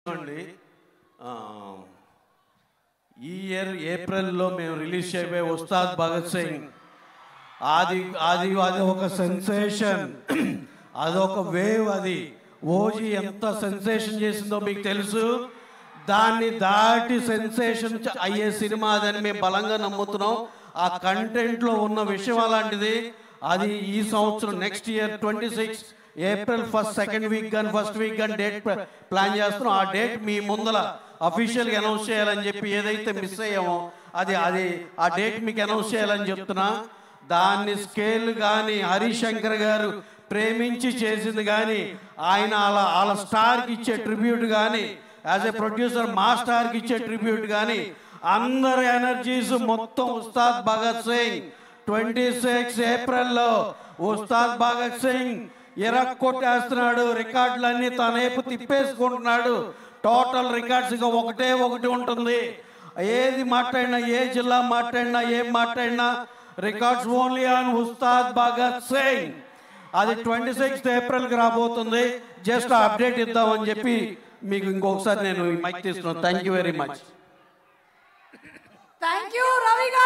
అండి ఈ ఇయర్ ఏప్రిల్లో మేము రిలీజ్ చేయబోయే ఉస్తాద్ భగత్ సింగ్ అది ఒక సెన్సేషన్, అదొక వేవ్. అది ఓజీ ఎంత సెన్సేషన్ చేసిందో మీకు తెలుసు. దాన్ని దాటి సెన్సేషన్ అయ్యే సినిమా అదని మేము బలంగా నమ్ముతున్నాం. ఆ కంటెంట్లో ఉన్న విషయం అలాంటిది. అది ఈ సంవత్సరం next year 26 April first second week కానీ ఫస్ట్ వీక్ కానీ డేట్ ప్లాన్ చేస్తున్నాం. ఆ డేట్ మీ ముందల అఫీషియల్గా అనౌన్స్ చేయాలని చెప్పి ఏదైతే మిస్ అయ్యామో అది ఆ డేట్ మీకు అనౌన్స్ చేయాలని చెప్తున్నా. దాన్ని స్కేల్ కానీ హరిశంకర్ గారు ప్రేమించి చేసింది కానీ, ఆయన వాళ్ళ స్టార్కి ఇచ్చే ట్రిబ్యూట్ కానీ, యాజ్ ఏ ప్రొడ్యూసర్ మా స్టార్కి ఇచ్చే ట్రిబ్యూట్ కానీ, అందరి ఎనర్జీస్ మొత్తం ఉస్తాద్ భగత్ సింగ్ 26 ఏప్రిల్లో ఉస్తాద్ భగత్ సింగ్ కొట్టేస్తున్నాడు. రికార్డులన్నీ తన వైపు తిప్పేసుకుంటున్నాడు. టోటల్ రికార్డ్స్ ఇక ఒకటి ఉంటుంది. ఏది మాట్లాడినా, ఏ జిల్లా మాట్లాడినా, ఏం మాట్లాడినా records only on Ustaad Bhagat Singh. అది 26 ఏప్రిల్కి రాబోతుంది. జస్ట్ అప్డేట్ ఇద్దామని చెప్పి మీకు ఇంకొకసారి నేను మైక్ తీస్తున్నాను. Thank you very much. Thank you Ravi గారు.